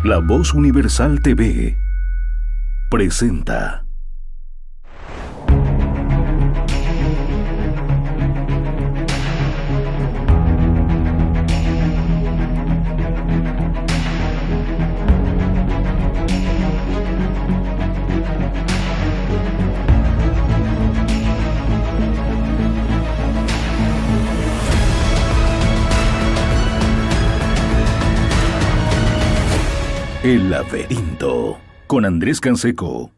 La Voz Universal TV presenta El Laberinto con Andrés Canseco.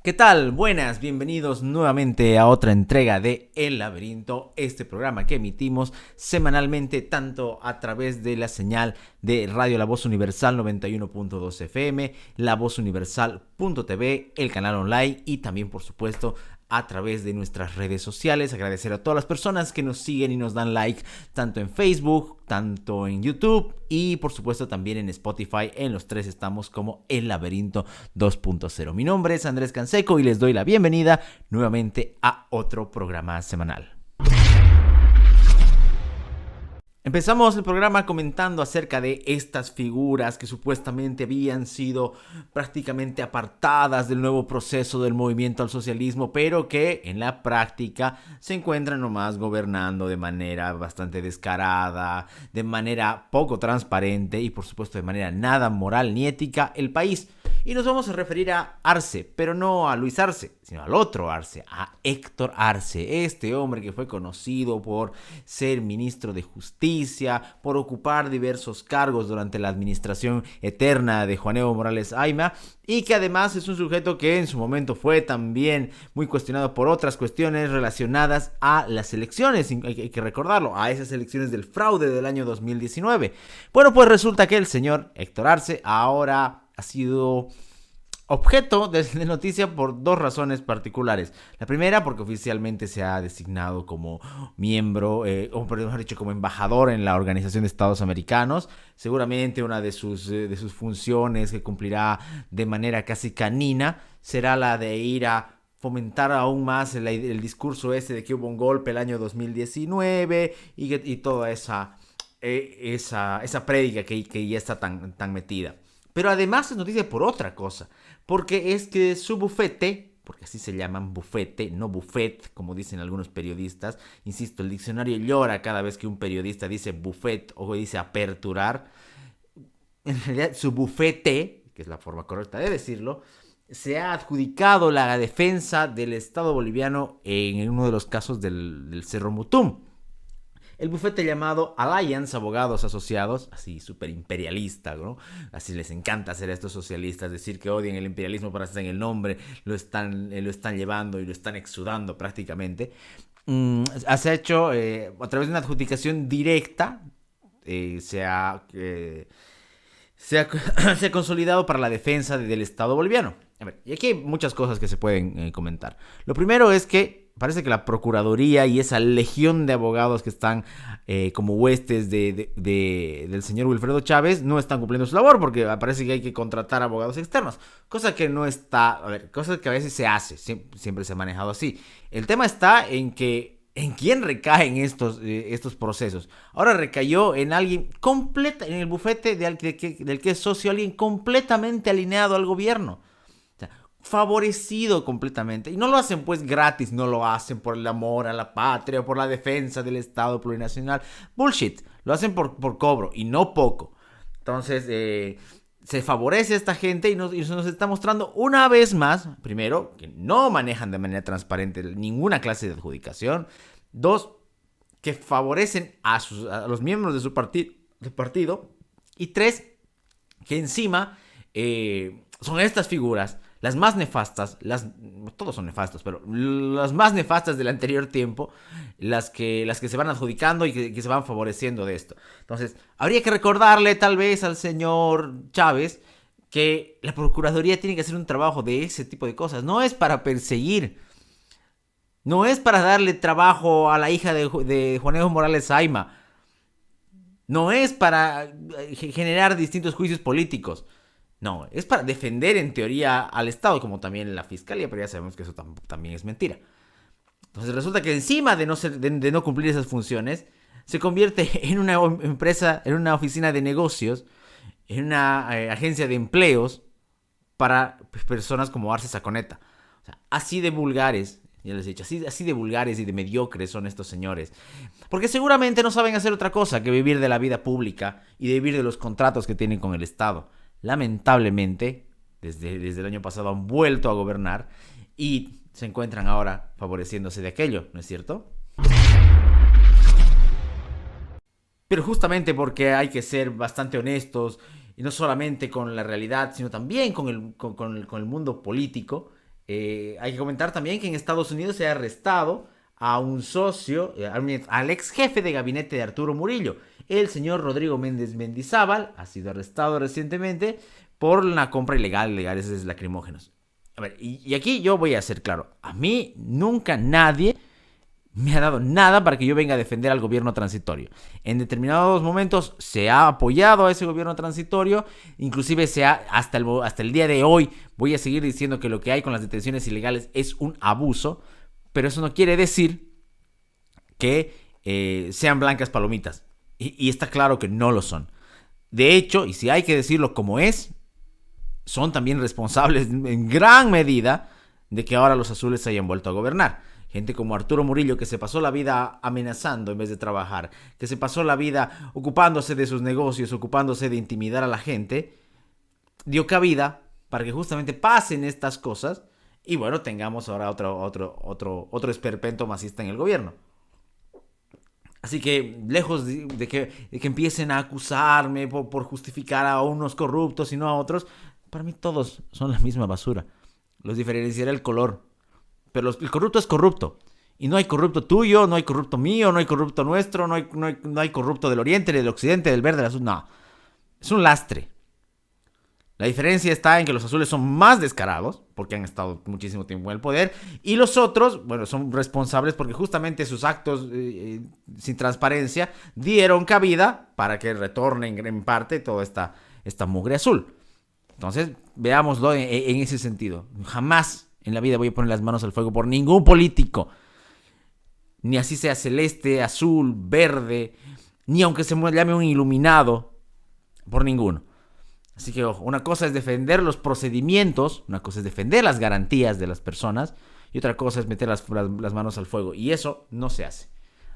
¿Qué tal? Buenas, bienvenidos nuevamente a otra entrega de El Laberinto, este programa que emitimos semanalmente tanto a través de la señal de Radio La Voz Universal 91.2 FM, lavozuniversal.tv, el canal online y también, por supuesto, a través de nuestras redes sociales. Agradecer a todas las personas que nos siguen y nos dan like tanto en Facebook, tanto en YouTube y por supuesto también en Spotify. En los tres estamos como El Laberinto 2.0. Mi nombre es Andrés Canseco y les doy la bienvenida nuevamente a otro programa semanal. Empezamos el programa comentando acerca de estas figuras que supuestamente habían sido prácticamente apartadas del nuevo proceso del movimiento al socialismo, pero que en la práctica se encuentran nomás gobernando de manera bastante descarada, de manera poco transparente y por supuesto de manera nada moral ni ética el país. Y nos vamos a referir a Arce, pero no a Luis Arce, sino al otro Arce, a Héctor Arce, este hombre que fue conocido por ser ministro de Justicia, por ocupar diversos cargos durante la administración eterna de Juan Evo Morales Ayma, y que además es un sujeto que en su momento fue también muy cuestionado por otras cuestiones relacionadas a las elecciones, hay que recordarlo, a esas elecciones del fraude del año 2019. Bueno, pues resulta que el señor Héctor Arce ahora ha sido objeto de noticia por dos razones particulares. La primera, porque oficialmente se ha designado como miembro, o mejor dicho, como embajador en la Organización de Estados Americanos. Seguramente una de sus funciones que cumplirá de manera casi canina será la de ir a fomentar aún más el discurso ese de que hubo un golpe el año 2019 y toda esa prédica que ya está tan metida. Pero además es noticia por otra cosa, porque es que su bufete, porque así se llaman bufete, no buffet, como dicen algunos periodistas, insisto, el diccionario llora cada vez que un periodista dice buffet o dice aperturar. En realidad su bufete, que es la forma correcta de decirlo, se ha adjudicado la defensa del Estado boliviano en uno de los casos del Cerro Mutum. El bufete llamado Alliance Abogados Asociados, así súper imperialista, ¿no? Así les encanta hacer a estos socialistas, decir que odian el imperialismo para estar en el nombre, lo están llevando y lo están exudando prácticamente. Se ha hecho, a través de una adjudicación directa, se ha consolidado para la defensa del Estado boliviano. A ver, y aquí hay muchas cosas que se pueden comentar. Lo primero es que parece que la Procuraduría y esa legión de abogados que están como huestes del señor Wilfredo Chávez no están cumpliendo su labor, porque parece que hay que contratar abogados externos, cosa que no está, cosa que a veces se hace, siempre se ha manejado así. El tema está en quién recaen estos procesos. Ahora recayó en alguien en el bufete del que es socio, alguien completamente alineado al gobierno. Favorecido completamente. Y no lo hacen pues gratis, no lo hacen por el amor a la patria, por la defensa del Estado plurinacional. Bullshit. Lo hacen por cobro y no poco. Entonces, se favorece a esta gente y nos está mostrando una vez más, primero, que no manejan de manera transparente ninguna clase de adjudicación. Dos, que favorecen a los miembros de su partido. Y tres, que encima son estas figuras las más nefastas, todos son nefastos, pero las más nefastas del anterior tiempo, las que se van adjudicando y que se van favoreciendo de esto. Entonces, habría que recordarle tal vez al señor Chávez que la Procuraduría tiene que hacer un trabajo de ese tipo de cosas. No es para perseguir, no es para darle trabajo a la hija de Juan Evo Morales Ayma, no es para generar distintos juicios políticos. No, es para defender en teoría al Estado, como también la Fiscalía, pero ya sabemos que eso también es mentira. Entonces resulta que encima de no cumplir esas funciones, se convierte en una empresa, en una oficina de negocios, en una agencia de empleos para personas como Arce Saconeta. O sea, así de vulgares, ya les he dicho, así de vulgares y de mediocres son estos señores. Porque seguramente no saben hacer otra cosa que vivir de la vida pública y de vivir de los contratos que tienen con el Estado. Lamentablemente, desde el año pasado han vuelto a gobernar y se encuentran ahora favoreciéndose de aquello, ¿no es cierto? Pero justamente porque hay que ser bastante honestos, y no solamente con la realidad, sino también con el mundo político, hay que comentar también que en Estados Unidos se ha arrestado a un socio, al ex jefe de gabinete de Arturo Murillo. El señor Rodrigo Méndez Mendizábal ha sido arrestado recientemente por la compra ilegal de gases lacrimógenos. A ver, y aquí yo voy a ser claro, a mí nunca nadie me ha dado nada para que yo venga a defender al gobierno transitorio. En determinados momentos se ha apoyado a ese gobierno transitorio, inclusive hasta el día de hoy voy a seguir diciendo que lo que hay con las detenciones ilegales es un abuso, pero eso no quiere decir que sean blancas palomitas. Y está claro que no lo son. De hecho, y si hay que decirlo como es, son también responsables en gran medida de que ahora los azules se hayan vuelto a gobernar. Gente como Arturo Murillo, que se pasó la vida amenazando en vez de trabajar, que se pasó la vida ocupándose de sus negocios, ocupándose de intimidar a la gente, dio cabida para que justamente pasen estas cosas y bueno, tengamos ahora otro esperpento masista en el gobierno. Así que, lejos de que empiecen a acusarme por justificar a unos corruptos y no a otros, para mí todos son la misma basura. Los diferenciará el color. Pero el corrupto es corrupto. Y no hay corrupto tuyo, no hay corrupto mío, no hay corrupto nuestro, no hay corrupto del oriente, del occidente, del verde, del azul. No. Es un lastre. La diferencia está en que los azules son más descarados, porque han estado muchísimo tiempo en el poder, y los otros, bueno, son responsables porque justamente sus actos sin transparencia dieron cabida para que retornen en parte toda esta mugre azul. Entonces, veámoslo en ese sentido. Jamás en la vida voy a poner las manos al fuego por ningún político. Ni así sea celeste, azul, verde, ni aunque se llame un iluminado, por ninguno. Así que, ojo, una cosa es defender los procedimientos, una cosa es defender las garantías de las personas, y otra cosa es meter las manos al fuego. Y eso no se hace.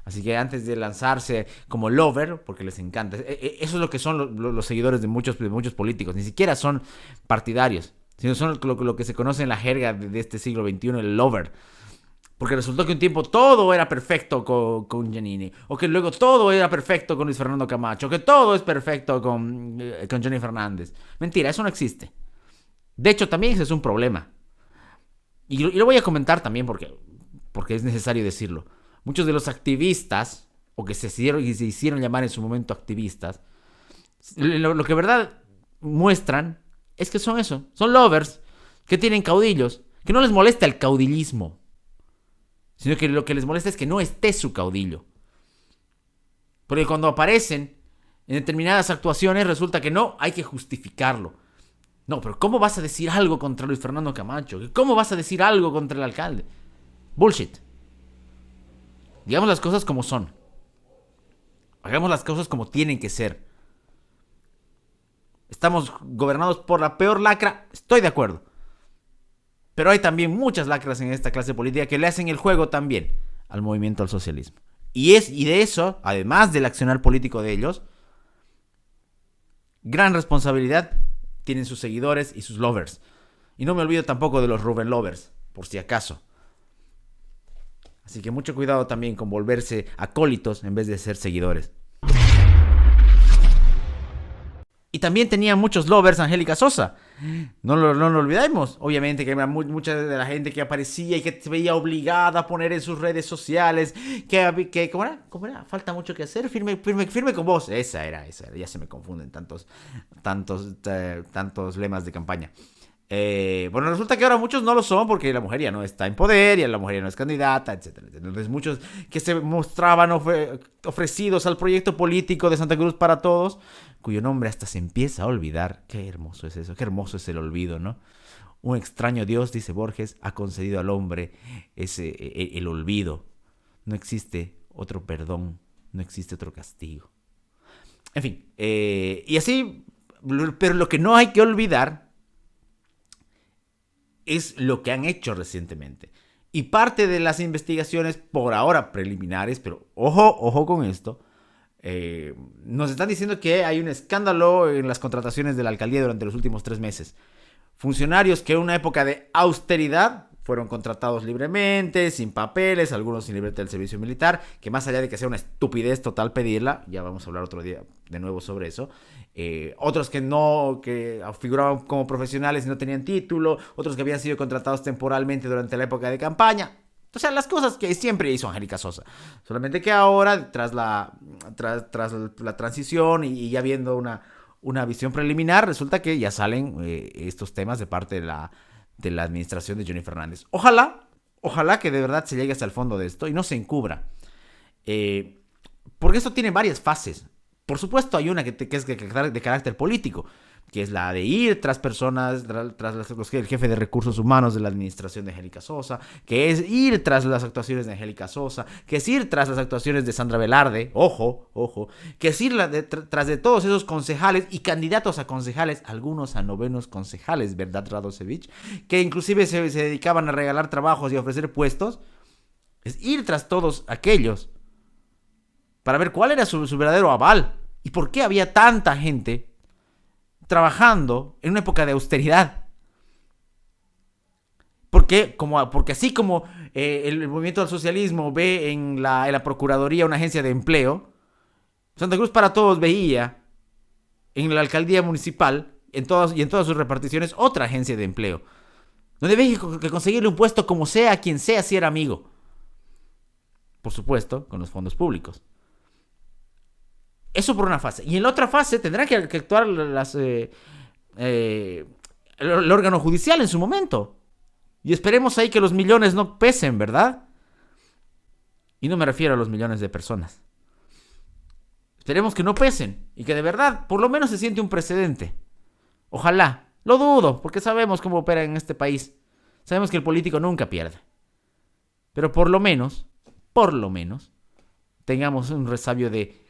Así que antes de lanzarse como lover, porque les encanta, eso es lo que son los seguidores de muchos políticos, ni siquiera son partidarios, sino son lo que se conoce en la jerga de este siglo XXI, el lover. Porque resultó que un tiempo todo era perfecto con Giannini, o que luego todo era perfecto con Luis Fernando Camacho, que todo es perfecto con Johnny Fernández. Mentira, eso no existe. De hecho, también ese es un problema. Y lo voy a comentar también porque es necesario decirlo. Muchos de los activistas, o que se hicieron llamar en su momento activistas, lo que verdad muestran es que son eso, son lovers, que tienen caudillos, que no les molesta el caudillismo, sino que lo que les molesta es que no esté su caudillo. Porque cuando aparecen en determinadas actuaciones resulta que no, hay que justificarlo. No, pero ¿cómo vas a decir algo contra Luis Fernando Camacho? ¿Cómo vas a decir algo contra el alcalde? Bullshit. Digamos las cosas como son. Hagamos las cosas como tienen que ser. Estamos gobernados por la peor lacra, estoy de acuerdo. Pero hay también muchas lacras en esta clase política que le hacen el juego también al movimiento al socialismo. Y de eso, además del accionar político de ellos, gran responsabilidad tienen sus seguidores y sus lovers. Y no me olvido tampoco de los Rubén lovers, por si acaso. Así que mucho cuidado también con volverse acólitos en vez de ser seguidores. Y también tenía muchos lovers Angélica Sosa. No lo olvidemos. Obviamente que mucha de la gente que aparecía y que se veía obligada a poner en sus redes sociales que ¿cómo era? Falta mucho que hacer. Firme con vos. Esa era. Ya se me confunden tantos lemas de campaña. Bueno, resulta que ahora muchos no lo son porque la mujer ya no está en poder, y la mujer ya no es candidata, etc. Entonces muchos que se mostraban ofrecidos al proyecto político de Santa Cruz para Todos, cuyo nombre hasta se empieza a olvidar. Qué hermoso es eso, qué hermoso es el olvido, ¿no? Un extraño Dios, dice Borges, ha concedido al hombre el olvido. No existe otro perdón, no existe otro castigo. En fin, y así Pero lo que no hay que olvidar es lo que han hecho recientemente. Y parte de las investigaciones, por ahora preliminares, pero ojo con esto, nos están diciendo que hay un escándalo en las contrataciones de la alcaldía durante los últimos 3 meses. Funcionarios que en una época de austeridad fueron contratados libremente, sin papeles, algunos sin libreta del servicio militar, que más allá de que sea una estupidez total pedirla, ya vamos a hablar otro día de nuevo sobre eso, otros que figuraban como profesionales y no tenían título, otros que habían sido contratados temporalmente durante la época de campaña. O sea, las cosas que siempre hizo Angélica Sosa. Solamente que ahora, tras la transición y ya viendo una visión preliminar, resulta que ya salen estos temas de parte de la administración de Johnny Fernández. Ojalá que de verdad se llegue hasta el fondo de esto y no se encubra. Porque esto tiene varias fases. Por supuesto, hay una que es de carácter político, que es la de ir tras personas, el jefe de recursos humanos de la administración de Angélica Sosa, que es ir tras las actuaciones de Angélica Sosa, que es ir tras las actuaciones de Sandra Velarde, ojo, que es ir tras de todos esos concejales y candidatos a concejales, algunos a novenos concejales, ¿verdad, Radosevich? Que inclusive se dedicaban a regalar trabajos y a ofrecer puestos. Es ir tras todos aquellos para ver cuál era su verdadero aval y por qué había tanta gente trabajando en una época de austeridad. Porque así como el movimiento del socialismo ve en la Procuraduría una agencia de empleo, Santa Cruz para Todos veía en la alcaldía municipal y en todas sus reparticiones otra agencia de empleo, donde ve que conseguirle un puesto como sea, a quien sea, si era amigo. Por supuesto, con los fondos públicos. Eso por una fase. Y en la otra fase tendrán que actuar el órgano judicial en su momento. Y esperemos ahí que los millones no pesen, ¿verdad? Y no me refiero a los millones de personas. Esperemos que no pesen y que de verdad por lo menos se siente un precedente. Ojalá. Lo dudo, porque sabemos cómo opera en este país. Sabemos que el político nunca pierde. Pero por lo menos, tengamos un resabio de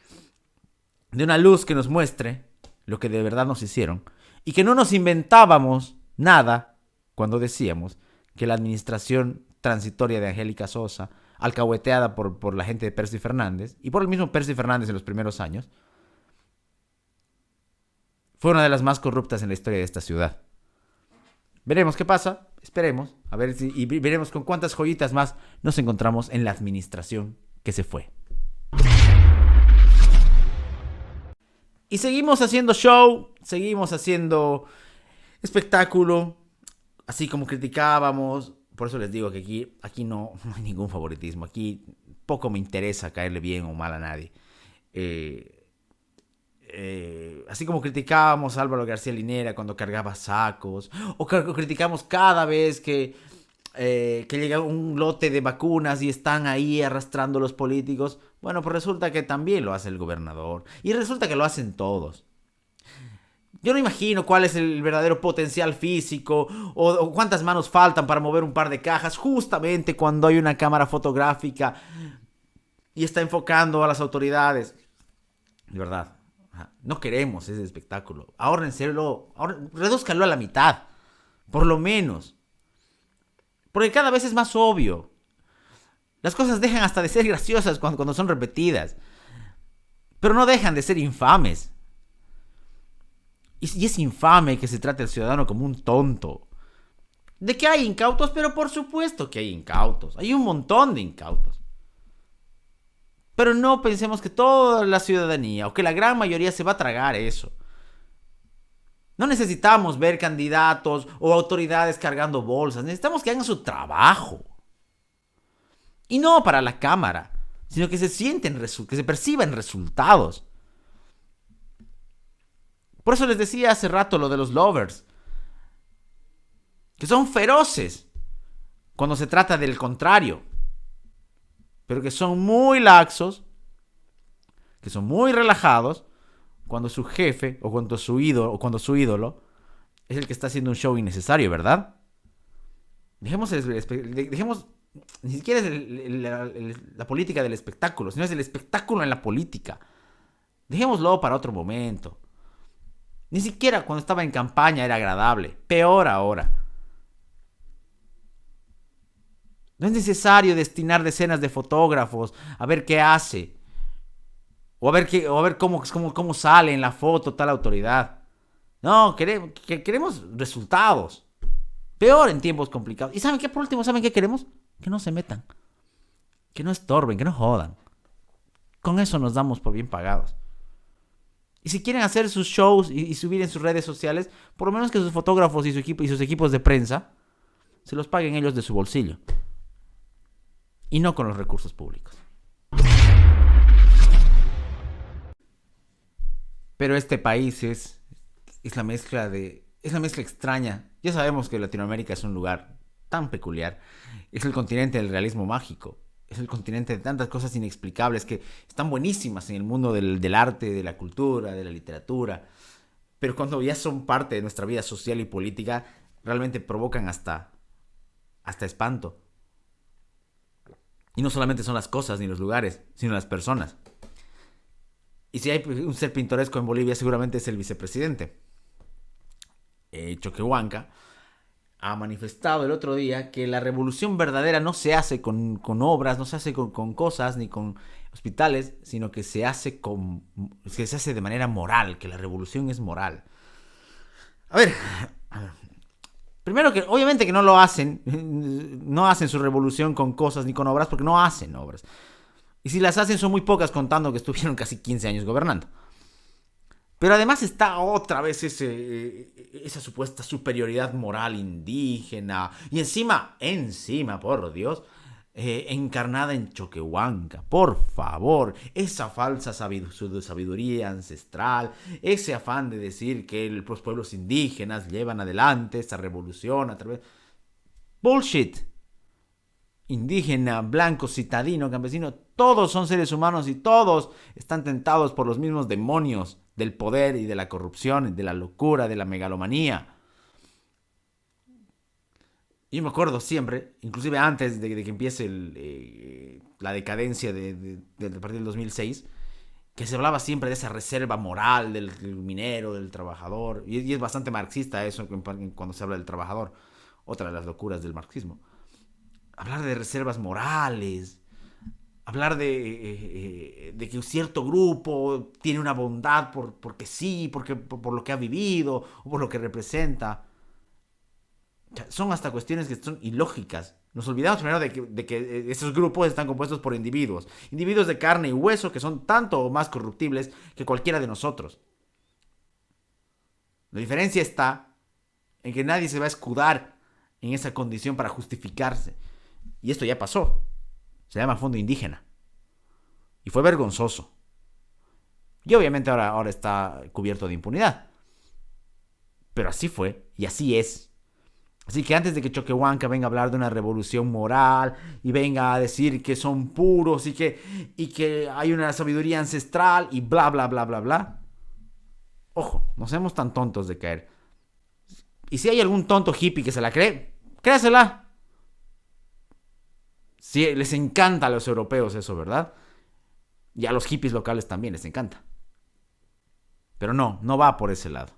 una luz que nos muestre lo que de verdad nos hicieron y que no nos inventábamos nada cuando decíamos que la administración transitoria de Angélica Sosa, alcahueteada por la gente de Percy Fernández y por el mismo Percy Fernández en los primeros años, fue una de las más corruptas en la historia de esta ciudad. Veremos qué pasa, esperemos, y veremos con cuántas joyitas más nos encontramos en la administración que se fue. Y seguimos haciendo show, seguimos haciendo espectáculo, así como criticábamos. Por eso les digo que aquí no hay ningún favoritismo. Aquí poco me interesa caerle bien o mal a nadie. Así como criticábamos a Álvaro García Linera cuando cargaba sacos, o criticamos cada vez que llega un lote de vacunas y están ahí arrastrando los políticos. Bueno, pues resulta que también lo hace el gobernador. Y resulta que lo hacen todos. Yo no imagino cuál es el verdadero potencial físico o cuántas manos faltan para mover un par de cajas justamente cuando hay una cámara fotográfica y está enfocando a las autoridades. De verdad, no queremos ese espectáculo. Ahórrenselo, redúzcanlo a la mitad, por lo menos. Porque cada vez es más obvio. Las cosas dejan hasta de ser graciosas cuando son repetidas. Pero no dejan de ser infames. Y es infame que se trate al ciudadano como un tonto. De que hay incautos, pero por supuesto que hay incautos. Hay un montón de incautos. Pero no pensemos que toda la ciudadanía o que la gran mayoría se va a tragar eso. No necesitamos ver candidatos o autoridades cargando bolsas. Necesitamos que hagan su trabajo. Y no para la cámara, sino que que se perciban resultados. Por eso les decía hace rato lo de los lovers. Que son feroces cuando se trata del contrario. Pero que son muy laxos, que son muy relajados cuando su jefe o cuando su ídolo es el que está haciendo un show innecesario, ¿verdad? Dejemos ni siquiera es la política del espectáculo, sino es el espectáculo en la política. Dejémoslo para otro momento. Ni siquiera cuando estaba en campaña era agradable. Peor ahora. No es necesario destinar decenas de fotógrafos a ver qué hace. O a ver cómo sale en la foto tal autoridad. No, queremos resultados. Peor en tiempos complicados. ¿Y saben qué? Por último, ¿saben qué queremos? Que no se metan. Que no estorben, que no jodan. Con eso nos damos por bien pagados. Y si quieren hacer sus shows y subir en sus redes sociales, por lo menos que sus fotógrafos y sus equipos de prensa se los paguen ellos de su bolsillo. Y no con los recursos públicos. Pero este país es la mezcla extraña. Ya sabemos que Latinoamérica es un lugar tan peculiar. Es el continente del realismo mágico. Es el continente de tantas cosas inexplicables que están buenísimas en el mundo del arte, de la cultura, de la literatura. Pero cuando ya son parte de nuestra vida social y política, realmente provocan hasta espanto. Y no solamente son las cosas ni los lugares, sino las personas. Y si hay un ser pintoresco en Bolivia, seguramente es el vicepresidente. Choquehuanca ha manifestado el otro día que la revolución verdadera no se hace con obras, no se hace con cosas ni con hospitales, sino que se hace de manera moral, que la revolución es moral. A ver, primero que obviamente que no lo hacen, no hacen su revolución con cosas ni con obras porque no hacen obras. Y si las hacen son muy pocas contando que estuvieron casi 15 años gobernando. Pero además está otra vez esa supuesta superioridad moral indígena. Y encima, por Dios, encarnada en Choquehuanca. Por favor, esa falsa sabiduría ancestral, ese afán de decir que los pueblos indígenas llevan adelante esta revolución a través... Bullshit. Indígena, blanco, citadino, campesino, todos son seres humanos y todos están tentados por los mismos demonios del poder y de la corrupción, de la locura, de la megalomanía. Yo me acuerdo siempre, inclusive antes de que empiece la decadencia del partir del 2006, que se hablaba siempre de esa reserva moral del minero, del trabajador, y es bastante marxista eso cuando se habla del trabajador, otra de las locuras del marxismo. Hablar de reservas morales, hablar de que un cierto grupo tiene una bondad porque sí, por lo que ha vivido o por lo que representa. Son hasta cuestiones que son ilógicas. Nos olvidamos primero de que esos grupos están compuestos por individuos de carne y hueso que son tanto o más corruptibles que cualquiera de nosotros. La diferencia está en que nadie se va a escudar en esa condición para justificarse. Y esto ya pasó. Se llama Fondo Indígena. Y fue vergonzoso. Y obviamente ahora está cubierto de impunidad. Pero así fue y así es. Así que antes de que Choquehuanca venga a hablar de una revolución moral y venga a decir que son puros y que hay una sabiduría ancestral y bla, bla, bla, bla, bla. Ojo, no seamos tan tontos de caer. Y si hay algún tonto hippie que se la cree, créasela. Sí, les encanta a los europeos eso, ¿verdad? Y a los hippies locales también les encanta. Pero no va por ese lado.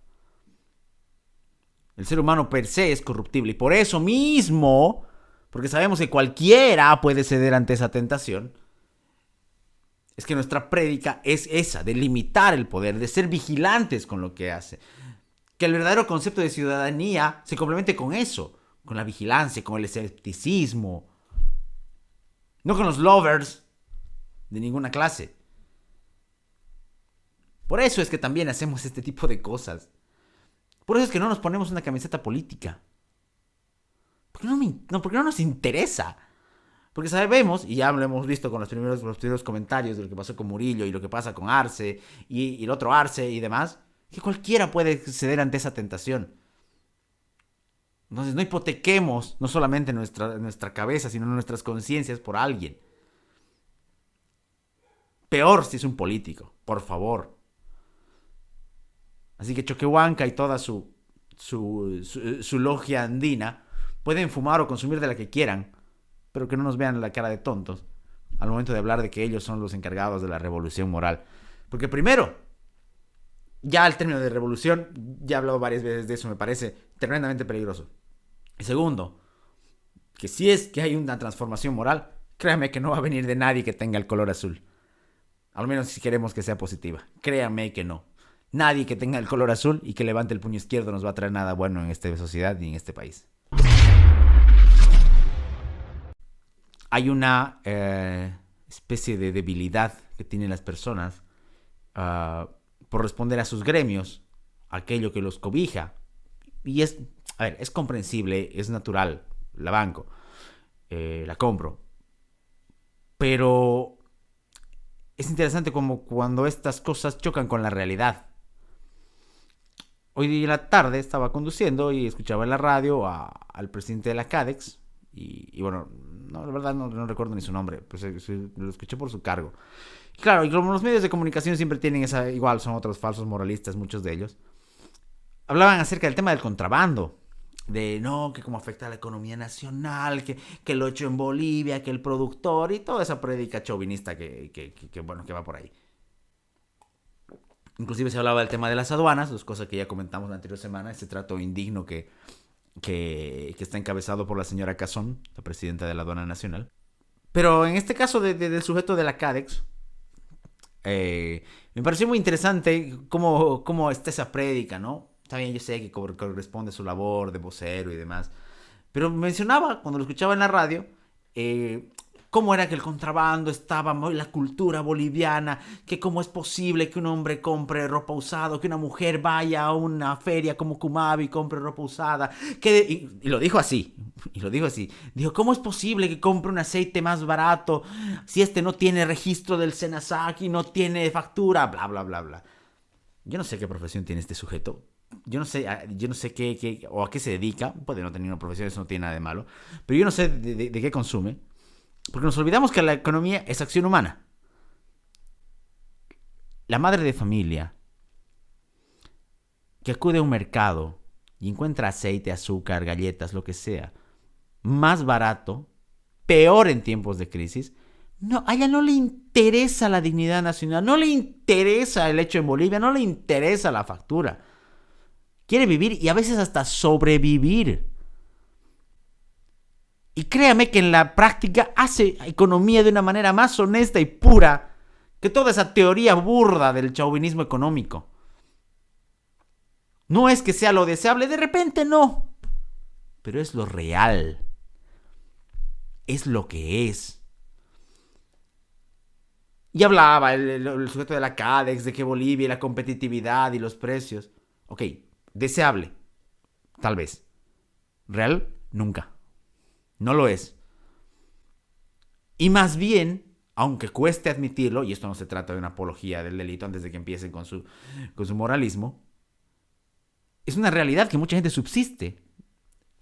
El ser humano per se es corruptible y por eso mismo, porque sabemos que cualquiera puede ceder ante esa tentación, es que nuestra prédica es esa, de limitar el poder, de ser vigilantes con lo que hace. Que el verdadero concepto de ciudadanía se complemente con eso, con la vigilancia, con el escepticismo. No con los lovers de ninguna clase. Por eso es que también hacemos este tipo de cosas. Por eso es que no nos ponemos una camiseta política. Porque no nos interesa. Porque sabemos, y ya lo hemos visto con los primeros comentarios de lo que pasó con Murillo y lo que pasa con Arce y el otro Arce y demás, que cualquiera puede ceder ante esa tentación. Entonces no hipotequemos no solamente nuestra cabeza, sino nuestras conciencias por alguien. Peor si es un político, por favor. Así que Choquehuanca y toda su logia andina pueden fumar o consumir de la que quieran, pero que no nos vean la cara de tontos al momento de hablar de que ellos son los encargados de la revolución moral. Porque primero, ya el término de revolución, ya he hablado varias veces de eso, me parece tremendamente peligroso. Y segundo, que si es que hay una transformación moral, créame que no va a venir de nadie que tenga el color azul. Al menos si queremos que sea positiva. Créanme que no. Nadie que tenga el color azul y que levante el puño izquierdo nos va a traer nada bueno en esta sociedad ni en este país. Hay una especie de debilidad que tienen las personas por responder a sus gremios, aquello que los cobija. Y es comprensible, es natural, la banco, la compro. Pero es interesante como cuando estas cosas chocan con la realidad. Hoy en la tarde estaba conduciendo y escuchaba en la radio al presidente de la CADEX. Y bueno, no, la verdad no recuerdo ni su nombre, pues lo escuché por su cargo. Y claro, y como los medios de comunicación siempre tienen esa, igual son otros falsos moralistas, muchos de ellos, hablaban acerca del tema del contrabando. De no, que cómo afecta a la economía nacional, que lo hecho en Bolivia, que el productor y toda esa prédica chauvinista que va por ahí. Inclusive se hablaba del tema de las aduanas, dos cosas que ya comentamos la anterior semana, ese trato indigno que está encabezado por la señora Cazón, la presidenta de la aduana nacional. Pero en este caso del sujeto de la CADEX, me pareció muy interesante cómo está esa prédica, ¿no? Está bien, yo sé que corresponde a su labor de vocero y demás. Pero mencionaba, cuando lo escuchaba en la radio, cómo era que el contrabando estaba en la cultura boliviana, que cómo es posible que un hombre compre ropa usada, que una mujer vaya a una feria como Cumavi y compre ropa usada. Y lo dijo así, Dijo, ¿cómo es posible que compre un aceite más barato si este no tiene registro del Senasac y no tiene factura? Bla, bla, bla, bla. Yo no sé qué profesión tiene este sujeto. Yo no sé qué o a qué se dedica. Puede no tener una profesión, eso no tiene nada de malo. Pero yo no sé de qué consume. Porque nos olvidamos que la economía es acción humana. La madre de familia que acude a un mercado y encuentra aceite, azúcar, galletas, lo que sea, más barato, peor en tiempos de crisis, no, a ella no le interesa la dignidad nacional, no le interesa el hecho en Bolivia, no le interesa la factura. Quiere vivir y a veces hasta sobrevivir. Y créame que en la práctica hace economía de una manera más honesta y pura que toda esa teoría burda del chauvinismo económico. No es que sea lo deseable, de repente no. Pero es lo real. Es lo que es. Y hablaba el sujeto de la CADEX, de que Bolivia y la competitividad y los precios. Ok, deseable, tal vez. Real, nunca. No lo es. Y más bien, aunque cueste admitirlo, y esto no se trata de una apología del delito antes de que empiecen con su moralismo, es una realidad que mucha gente subsiste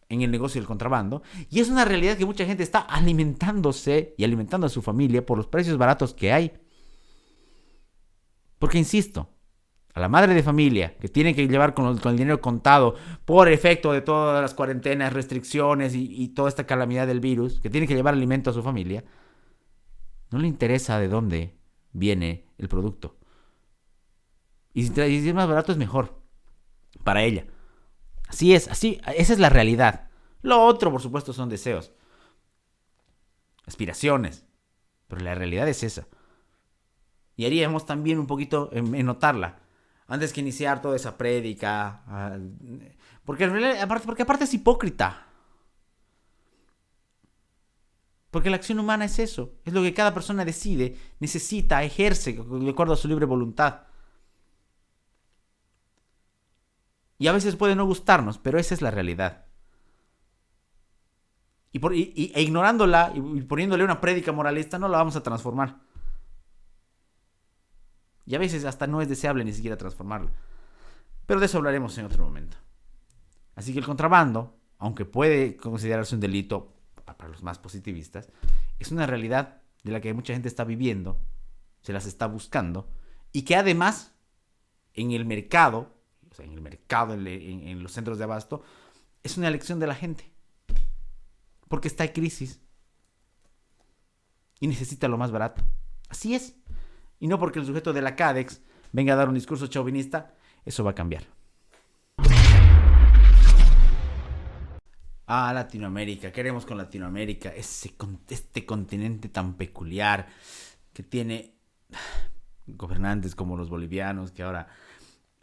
en el negocio del contrabando, y es una realidad que mucha gente está alimentándose y alimentando a su familia por los precios baratos que hay. Porque insisto, a la madre de familia que tiene que llevar con el dinero contado por efecto de todas las cuarentenas, restricciones y toda esta calamidad del virus, que tiene que llevar alimento a su familia, no le interesa de dónde viene el producto. Y si es más barato es mejor para ella. Así es, esa es la realidad. Lo otro, por supuesto, son deseos, aspiraciones, pero la realidad es esa. Y haríamos también un poquito en notarla antes que iniciar toda esa prédica, porque aparte es hipócrita. Porque la acción humana es eso, es lo que cada persona decide, necesita, ejerce de acuerdo a su libre voluntad. Y a veces puede no gustarnos, pero esa es la realidad. E ignorándola y poniéndole una prédica moralista no la vamos a transformar. Y a veces hasta no es deseable ni siquiera transformarla. Pero de eso hablaremos en otro momento. Así que el contrabando, aunque puede considerarse un delito para los más positivistas, es una realidad de la que mucha gente está viviendo, se las está buscando, y que además en el mercado, en los centros de abasto, es una elección de la gente. Porque está en crisis y necesita lo más barato. Así es. Y no porque el sujeto de la CADEX venga a dar un discurso chauvinista, Eso va a cambiar. Latinoamérica. ¿Qué haremos con Latinoamérica? Este continente tan peculiar que tiene gobernantes como los bolivianos, que ahora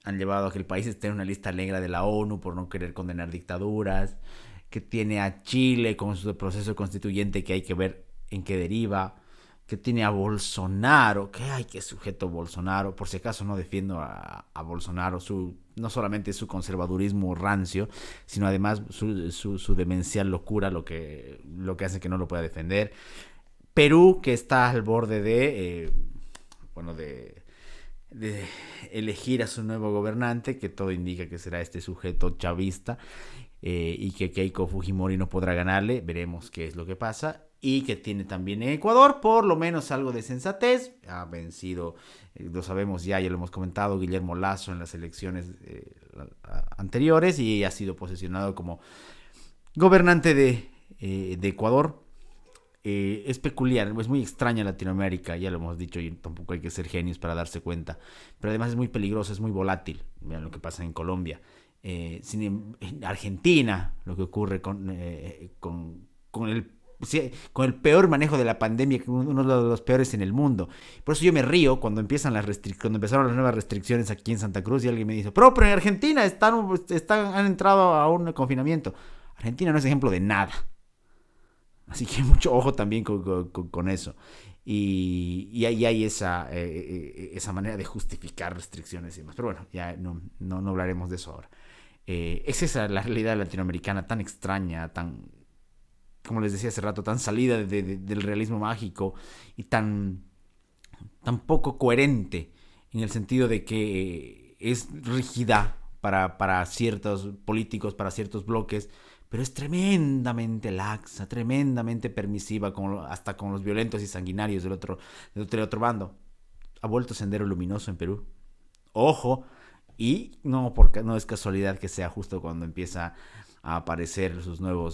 han llevado a que el país esté en una lista negra de la ONU por no querer condenar dictaduras, que tiene a Chile con su proceso constituyente que hay que ver en qué deriva, que tiene a Bolsonaro, qué sujeto Bolsonaro, por si acaso no defiendo a Bolsonaro, no solamente su conservadurismo rancio, sino además su demencial locura, lo que hace que no lo pueda defender. Perú, que está al borde de elegir a su nuevo gobernante, que todo indica que será este sujeto chavista, y que Keiko Fujimori no podrá ganarle, veremos qué es lo que pasa. Y que tiene también en Ecuador por lo menos algo de sensatez. Ha vencido, lo sabemos ya lo hemos comentado, Guillermo Lasso en las elecciones anteriores, y ha sido posesionado como gobernante de Ecuador. Es peculiar, es muy extraña Latinoamérica, ya lo hemos dicho, y tampoco hay que ser genios para darse cuenta, pero además es muy peligrosa, es muy volátil. Vean lo que pasa en Colombia, en Argentina, lo que ocurre con el peor manejo de la pandemia, uno de los peores en el mundo. Por eso yo me río cuando empezaron las nuevas restricciones aquí en Santa Cruz, y alguien me dice, pero en Argentina han entrado a un confinamiento. Argentina no es ejemplo de nada. Así que mucho ojo también con eso. Y ahí hay esa manera de justificar restricciones y demás. Pero bueno, ya no hablaremos de eso ahora. Es esa la realidad latinoamericana tan extraña, tan, como les decía hace rato, tan salida del realismo mágico y tan poco coherente, en el sentido de que es rígida para ciertos políticos, para ciertos bloques, pero es tremendamente laxa, tremendamente permisiva, hasta con los violentos y sanguinarios del otro bando. Ha vuelto sendero luminoso en Perú. Ojo, y porque no es casualidad que sea justo cuando empieza a aparecer su nuevo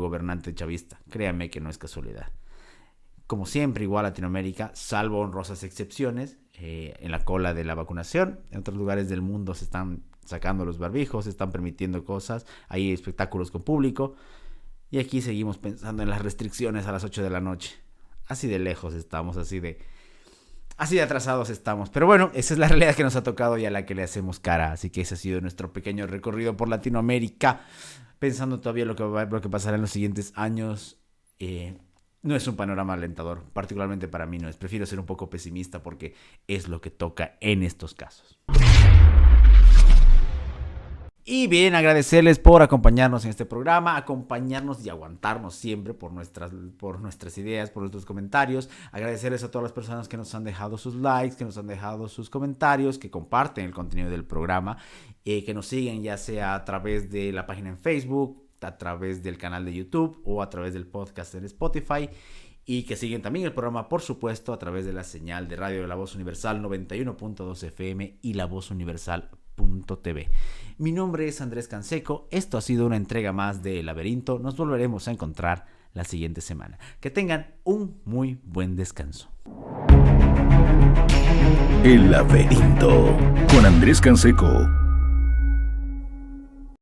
gobernante chavista. Créanme que no es casualidad. Como siempre, igual Latinoamérica, salvo honrosas excepciones, en la cola de la vacunación. En otros lugares del mundo se están sacando los barbijos, se están permitiendo cosas, hay espectáculos con público, y aquí seguimos pensando en las restricciones a las 8 de la noche. Así de lejos estamos, así de atrasados estamos. Pero bueno, esa es la realidad que nos ha tocado y a la que le hacemos cara. Así que ese ha sido nuestro pequeño recorrido por Latinoamérica, pensando todavía lo que pasará en los siguientes años. No es un panorama alentador, particularmente para mí no es. Prefiero ser un poco pesimista porque es lo que toca en estos casos. Y bien, agradecerles por acompañarnos en este programa, acompañarnos y aguantarnos siempre por nuestras ideas, por nuestros comentarios. Agradecerles a todas las personas que nos han dejado sus likes, que nos han dejado sus comentarios, que comparten el contenido del programa, que nos siguen ya sea a través de la página en Facebook, a través del canal de YouTube o a través del podcast en Spotify. Y que siguen también el programa, por supuesto, a través de la señal de radio de La Voz Universal 91.2 FM y La Voz Universal.tv. Mi nombre es Andrés Canseco. Esto ha sido una entrega más de El Laberinto. Nos volveremos a encontrar la siguiente semana. Que tengan un muy buen descanso. El Laberinto con Andrés Canseco.